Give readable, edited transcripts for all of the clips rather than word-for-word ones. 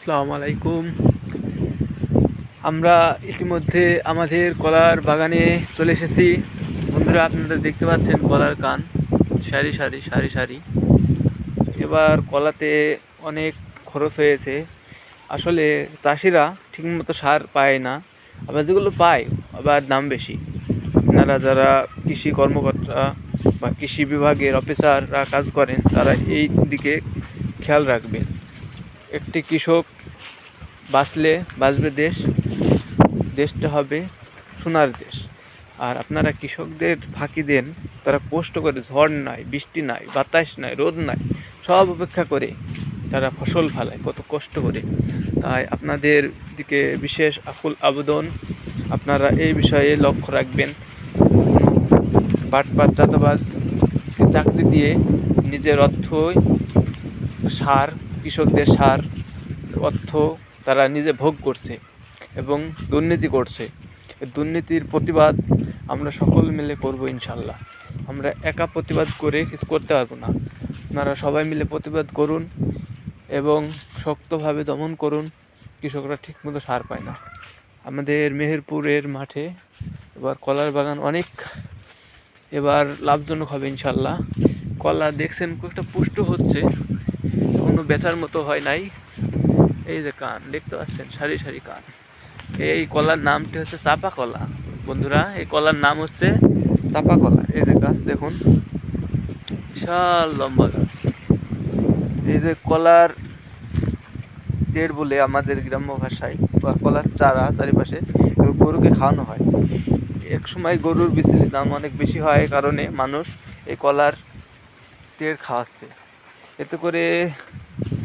আসসালামু আলাইকুম। আমরা ইতিমধ্যে আমাদের কলার বাগানে চলে এসেছি। বন্ধুরা, আপনারা দেখতে পাচ্ছেন কলার কান সারি সারি সারি সারি। এবার কলাতে অনেক খরচ হয়েছে। আসলে চাষিরা ঠিকমতো সার পায় না, আবার যেগুলো পায় আবার দাম বেশি। আপনারা যারা কৃষি কর্মকর্তা বা কৃষি বিভাগের অফিসাররা কাজ করেন, তারা এই দিকে খেয়াল রাখবেন। একটি কৃষক বাঁচবে দেশ, দেশটা হবে সোনার দেশ। আর আপনারা কৃষকদের ফাঁকি দেন, তারা কষ্ট করে, ঝড় নাই, বৃষ্টি নাই, বাতাস নাই, রোদ নাই, সব উপেক্ষা করে তারা ফসল ফলায় কত কষ্ট করে। তাই আপনাদের দিকে বিশেষ আকুল আবেদন, আপনারা এই বিষয়ে লক্ষ্য রাখবেন। বাটপার চাঁদাবাজ চাকরি দিয়ে নিজের অর্থই সার, কৃষকদের সার অর্থ তারা নিজে ভোগ করছে এবং দুর্নীতি করছে। দুর্নীতির প্রতিবাদ আমরা সকল মিলে করব ইনশাল্লাহ। আমরা একা প্রতিবাদ করে কিছু করতে পারবো না। আপনারা সবাই মিলে প্রতিবাদ করুন এবং শক্তভাবে দমন করুন। কৃষকরা ঠিকমতো সার পায় না। আমাদের মেহেরপুরের মাঠে এবার কলার বাগান অনেক এবার লাভজনক হবে ইনশাল্লাহ। কলা দেখছেন কয়েকটা পুষ্ট হচ্ছে, কোনো বেচার মতো হয় নাই। এই যে কান দেখতে পাচ্ছেন, সারি সারি কান। এই কলার নামটি হচ্ছে চাপা কলা। বন্ধুরা, এই কলার নাম হচ্ছে চাপা কলা। এই যে গাছ দেখুন, বিশাল লম্বা গাছ। এই যে কলার টের বলে আমাদের গ্রাম্য ভাষায়, বা কলার চারা চারিপাশে গরুকে খাওয়ানো হয়। এক সময় গরুর বিচলির দাম অনেক বেশি হয় কারণে মানুষ এই কলার টের খাওয়াচ্ছে। এতে করে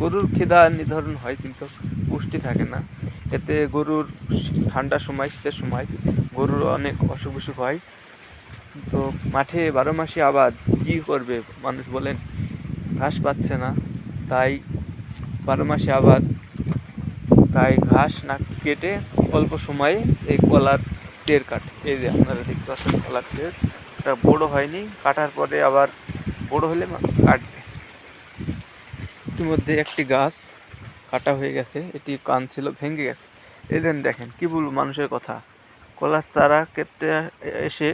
গরুর খিদা নির্ধারণ হয়, কিন্তু পুষ্টি থাকে না। এতে গরুর ঠান্ডার সময়, শীতের সময় গরুর অনেক অসুখ বিসুখ হয়। তো মাঠে 12 মাসে আবাদ, কী করবে মানুষ বলেন? ঘাস পাচ্ছে না, তাই 12 মাসে আবাদ, তাই ঘাস না কেটে অল্প সময়ে এই কলার টের কাটে। এই যে আপনারা দেখতে পাচ্ছেন কলার টের, এটা বড়ো হয়নি, কাটার পরে আবার বড়ো হলে কাটবে। ইতিমধ্যে একটি গাছ কাটা হয়ে গেছে, এটি কান ছিল, ভেঙে গেছে। এই দেখেন, কি বলবো মানুষের কথা, কলার চারা কেটে এসে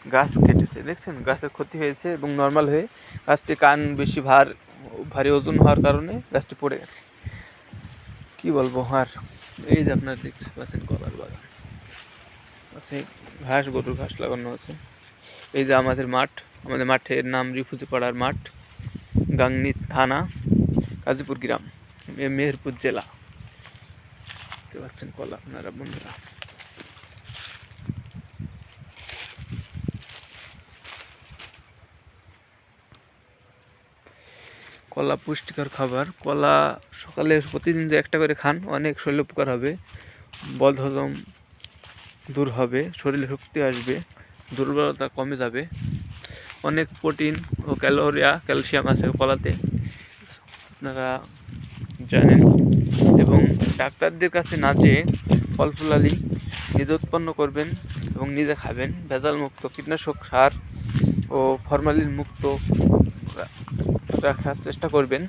গাছ কেটেছে। দেখছেন গাছের ক্ষতি হয়েছে এবং নর্মাল হয়ে গাছটি কান বেশি ভারী ওজন হওয়ার কারণে গাছটি পড়ে গেছে। কি বলবো আর। এই যে আপনারা দেখতে পাচ্ছেন কলার বাগান আছে, ঘাস, গরুর ঘাস লাগানো আছে। এই যে আমাদের মাঠ, আমাদের মাঠের নাম রিফুজি পাড়ার মাঠ, গাংনী থানা, গাজীপুর গ্রাম, মেহেরপুর জেলা। দেখতে পাচ্ছেন কলা আপনারা বন্ধুরা। কলা পুষ্টিকর খাবার। কলা সকালে প্রতিদিন যে একটা করে খান, অনেক শরীর উপকার হবে, বদহজম দূর হবে, শরীরে শক্তি আসবে, দুর্বলতা কমে যাবে। অনেক প্রোটিন ও ক্যালসিয়াম আছে কলাতে, আপনারা জানেন। এবং ডাক্তারদের কাছে না যেয়ে ফল ফুলালি নিজে উৎপন্ন করবেন এবং নিজে খাবেন। ভেজাল মুক্ত, কীটনাশক সার ও ফরমালিন মুক্ত রাখার চেষ্টা করবেন।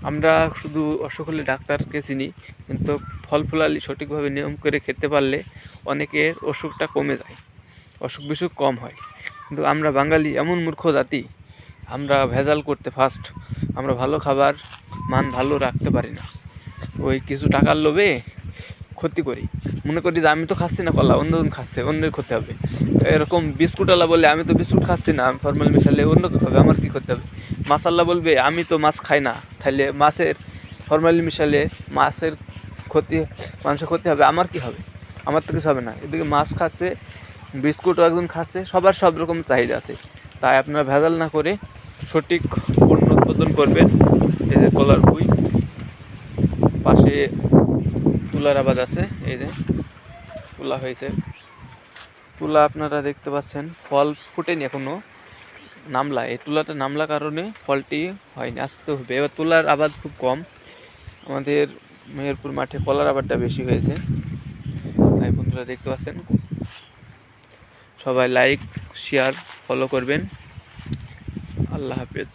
আমরা শুধু অসুখ হলে ডাক্তারকে চিনি, কিন্তু ফল ফুলালি সঠিকভাবে নিয়ম করে খেতে পারলে অনেকের অসুখটা কমে যায়, অসুখ বিসুখ কম হয়। কিন্তু আমরা বাঙালি এমন মূর্খ জাতি, আমরা ভেজাল করতে ফার্স্ট, আমরা ভালো খাবার মান ভালো রাখতে পারি না। ওই কিছু টাকার লোভে ক্ষতি করি, মনে করি যে আমি তো খাচ্ছি না কলা, অন্যজন খাচ্ছে, অন্যের ক্ষতি হবে। এরকম বিস্কুটওয়ালা বলে আমি তো বিস্কুট খাচ্ছি না, আমি ফরমাল মিশালে অন্য কী হবে, আমার কী করতে হবে। মাছওয়ালা বলবে আমি তো মাছ খাই না, তাহলে মাছের ফরমালি মিশালে মাছের ক্ষতি, মানুষের ক্ষতি হবে, আমার কি হবে? আমার তো কিছু হবে না। এদিকে মাছ খাচ্ছে, বিস্কুটও একজন খাচ্ছে, সবার সব রকম চাহিদা আছে। তাই আপনারা ভেজাল না করে সঠিক পণ্য উৎপাদন করবেন। এই যে কলার বই, পাশে তুলার আবাদ আছে, এই যে তুলা হয়েছে। তুলা আপনারা দেখতে পাচ্ছেন, ফল ফুটেনি এখনো, নামলা, এই তুলাটা নামলা কারণে ফলটি হয়নি, আসতে হবে। এবার তুলার আবাদ খুব কম, আমাদের মেহেরপুর মাঠে কলার আবাদটা বেশি হয়েছে। তাই বন্ধুরা দেখতে পাচ্ছেন, সবাই লাইক, শেয়ার, ফলো করবেন। আল্লাহ হাফেজ।